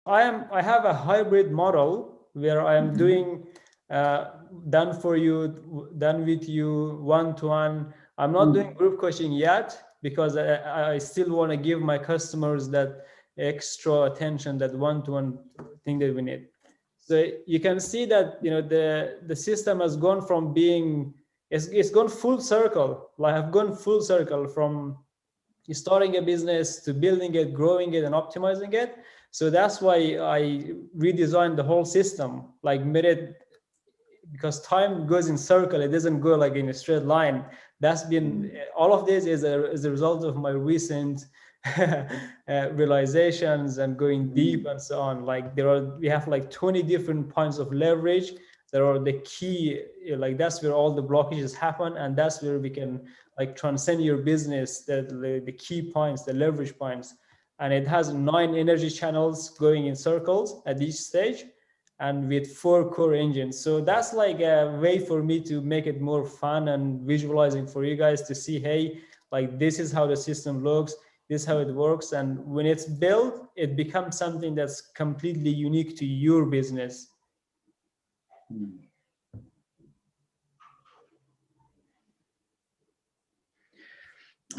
I have a hybrid model where I am doing done for you, done with you, one-to-one. I'm not doing group coaching yet because I still want to give my customers that extra attention, that one-to-one thing that we need. So you can see that, you know, the system has gone from being, it's gone full circle. Like I've gone full circle from starting a business to building it, growing it, and optimizing it. So that's why I redesigned the whole system, like made it, because time goes in circle, it doesn't go like in a straight line. That's been, all of this is a result of my recent realizations and going deep and so on. Like we have like 20 different points of leverage that are the key, like that's where all the blockages happen, and that's where we can like transcend your business, the key points, the leverage points. And it has 9 energy channels going in circles at each stage, and with 4 core engines. So that's like a way for me to make it more fun and visualizing for you guys to see, hey, like this is how the system looks, this is how it works. And when it's built, it becomes something that's completely unique to your business.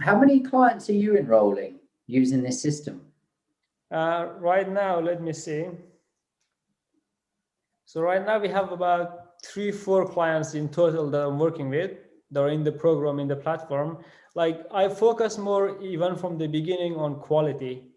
How many clients are you enrolling using this system? Right now, let me see. So right now we have about 3-4 clients in total that I'm working with. They're in the program, in the platform. Like I focus more even from the beginning on quality.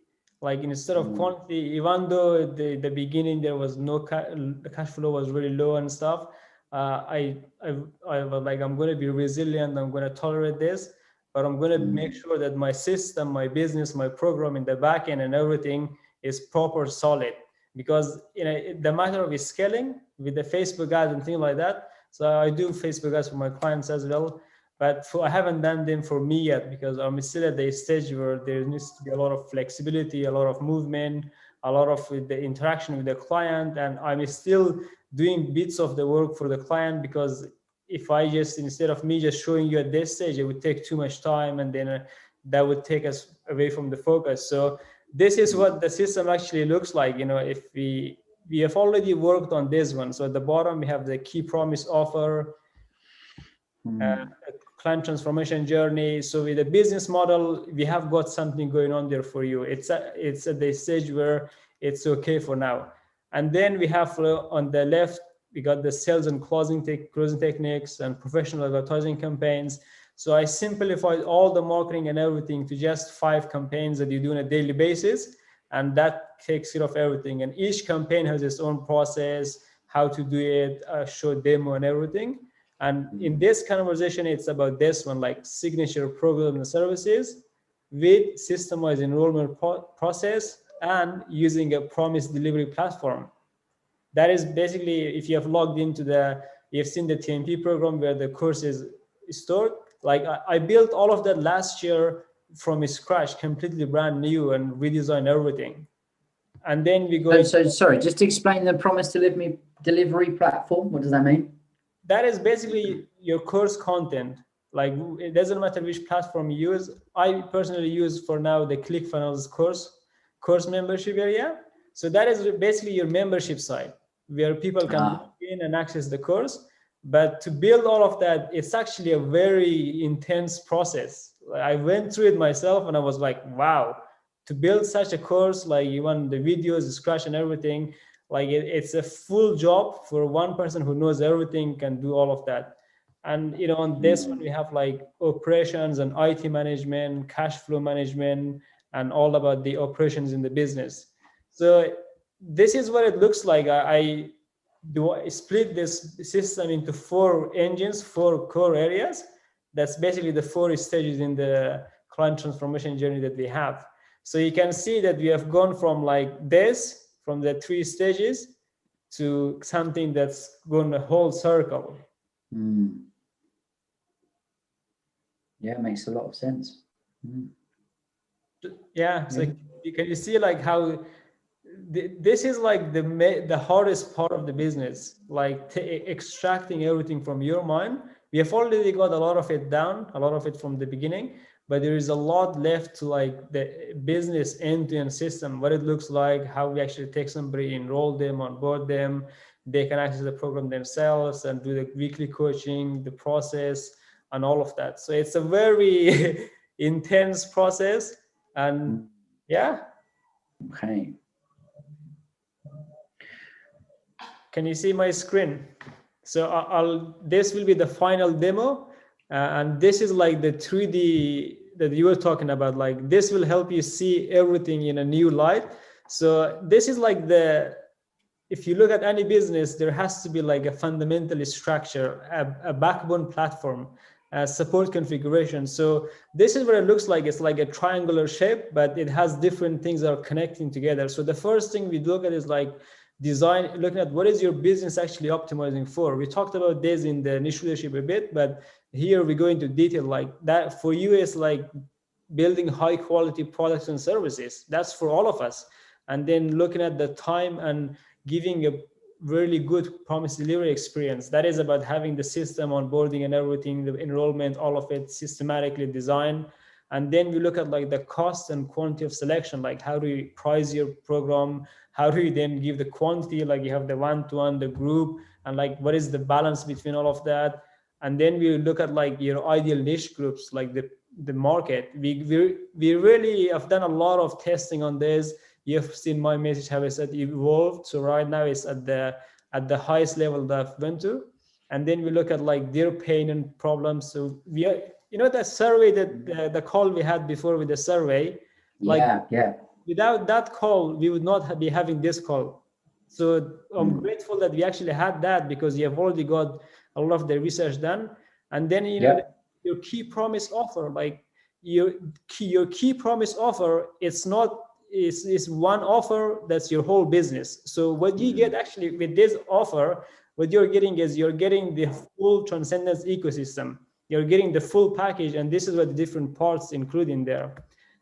Like instead of quantity, even though at the beginning there was no the cash flow was really low and stuff, I was like, I'm going to be resilient, I'm going to tolerate this, but I'm going to make sure that my system, my business, my program in the back end and everything is proper solid. Because you know, the matter of scaling with the Facebook ads and things like that. So I do Facebook ads for my clients as well, but I haven't done them for me yet because I'm still at the stage where there needs to be a lot of flexibility, a lot of movement, a lot of the interaction with the client, and I'm still doing bits of the work for the client, because if I just, instead of me just showing you at this stage, it would take too much time, and then that would take us away from the focus. So this is what the system actually looks like. You know, if we have already worked on this one. So at the bottom we have the key promise offer, client transformation journey. So with the business model, we have got something going on there for you. It's at the stage where it's okay for now. And then we have on the left, we got the sales and closing techniques and professional advertising campaigns. So I simplified all the marketing and everything to just 5 campaigns that you do on a daily basis. And that takes care of everything. And each campaign has its own process, how to do it, show demo and everything. And in this conversation, it's about this one, like signature program and services with systemized enrollment process and using a promise delivery platform. That is basically, if you have logged into you've seen the TMP program where the course is stored. Like I built all of that last year from scratch, completely brand new, and redesigned everything. And then we go. So sorry, just explain the promise delivery platform. What does that mean? That is basically your course content. Like it doesn't matter which platform you use. I personally use for now the ClickFunnels course membership area. So that is basically your membership site where people can log in and access the course. But to build all of that, it's actually a very intense process. I went through it myself and I was like, wow, to build such a course, like even the videos, the scratch and everything, like it's a full job for one person who knows everything, can do all of that. And you know, on this one we have like operations and IT management, cash flow management, and all about the operations in the business. So this is what it looks like. I split this system into 4 engines, 4 core areas. That's basically the 4 stages in the client transformation journey that we have. So you can see that we have gone from like this, from the 3 stages, to something that's gone a whole circle. Yeah, it makes a lot of sense. Yeah, so can you see like how this is like the hardest part of the business, like extracting everything from your mind. We have already got a lot of it down, a lot of it from the beginning, but there is a lot left to like the business end-to-end system, what it looks like, how we actually take somebody, enroll them, onboard them, they can access the program themselves and do the weekly coaching, the process, and all of that. So it's a very intense process. And yeah. Okay. Can you see my screen? So this will be the final demo. And this is like the 3D that you were talking about. Like this will help you see everything in a new light. So this is like if you look at any business, there has to be like a fundamental structure, a backbone platform, support configuration. So this is what it looks like. It's like a triangular shape, but it has different things that are connecting together. So the first thing we look at is like design, looking at what is your business actually optimizing for. We talked about this in the initial leadership a bit, but here we go into detail. Like that for you is like building high quality products and services. That's for all of us. And then looking at the time and giving a really good promise delivery experience. That is about having the system onboarding and everything, the enrollment, all of it systematically designed. And then we look at like the cost and quantity of selection, like how do you price your program? How do you then give the quantity? Like you have the one-to-one, the group, and like what is the balance between all of that? And then we look at like your ideal niche groups, like the market. We really have done a lot of testing on this. You've seen my message, how I said evolved. So right now it's at the highest level that I've been to. And then we look at like their pain and problems. So we are, that survey, that the call we had before with the survey, like without that call, we would not be having this call. So I'm grateful that we actually had that, because you have already got a lot of the research done. And then your key promise offer, like your key promise offer, it's not is one offer that's your whole business. So what you get actually with this offer, what you're getting is you're getting the full Transcendence ecosystem. You're getting the full package, and this is what the different parts include in there.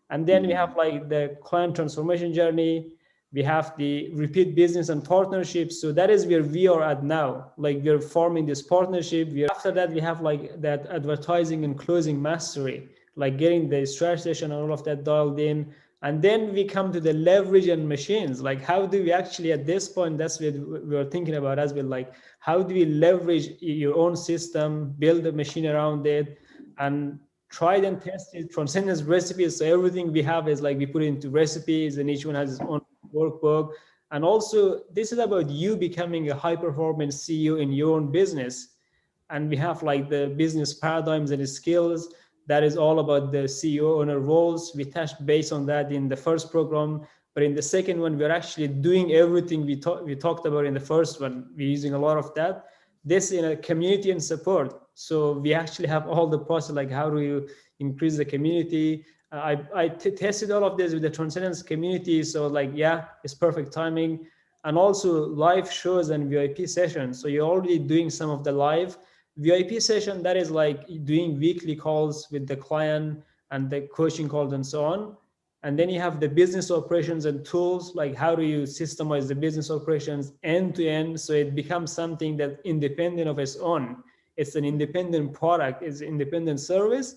And then we have like the client transformation journey. We have the repeat business and partnerships. So that is where we are at now. Like we're forming this partnership. After that, we have like that advertising and closing mastery, like getting the strategy session and all of that dialed in. And then we come to the leverage and machines. Like how do we actually at this point, that's what we were thinking about as well. Like how do we leverage your own system, build a machine around it, and tried and tested Transcendence recipes. So everything we have is like we put it into recipes, and each one has its own workbook. And also this is about you becoming a high performance CEO in your own business. And we have like the business paradigms and skills. That is all about the CEO owner roles. We touched base on that in the first program, but in the second one, we're actually doing everything we talked about in the first one. We're using a lot of that. This in a community and support. So we actually have all the process, like how do you increase the community? I tested all of this with the Transcendence community. So like, yeah, it's perfect timing. And also live shows and VIP sessions. So you're already doing some of the live VIP session, that is like doing weekly calls with the client and the coaching calls and so on. And then you have the business operations and tools, like how do you systemize the business operations end to end, so it becomes something that independent of its own. It's an independent product, it's independent service.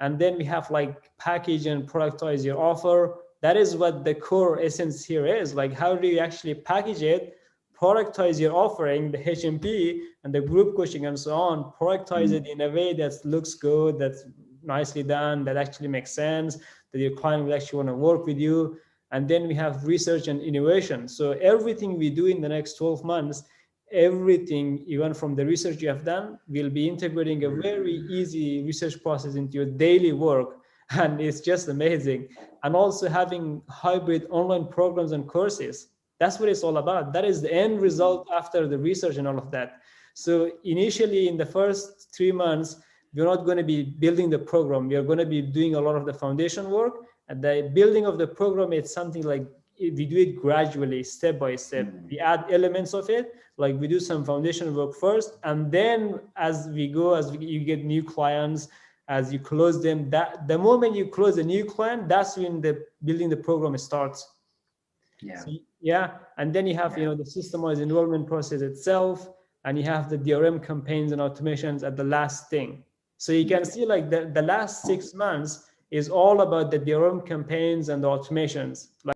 And then we have like package and productize your offer. That is what the core essence here is. Like how do you actually package it, productize your offering, the HMP and the group coaching and so on, productize it in a way that looks good, that's nicely done, that actually makes sense, that your client will actually want to work with you. And then we have research and innovation. So everything we do in the next 12 months, everything, even from the research you have done, will be integrating a very easy research process into your daily work. And it's just amazing. And also having hybrid online programs and courses. That's what it's all about. That is the end result after the research and all of that. So initially in the first 3 months, we're not going to be building the program. We are going to be doing a lot of the foundation work. And the building of the program, it's something like we do it gradually, step by step. We add elements of it, like we do some foundation work first. And then as we go, you get new clients, as you close them, that the moment you close a new client, that's when the building the program starts. So, and then you have the systemized enrollment process itself, and you have the DRM campaigns and automations at the last thing. So you can see like the last 6 months is all about the DRM campaigns and the automations. Like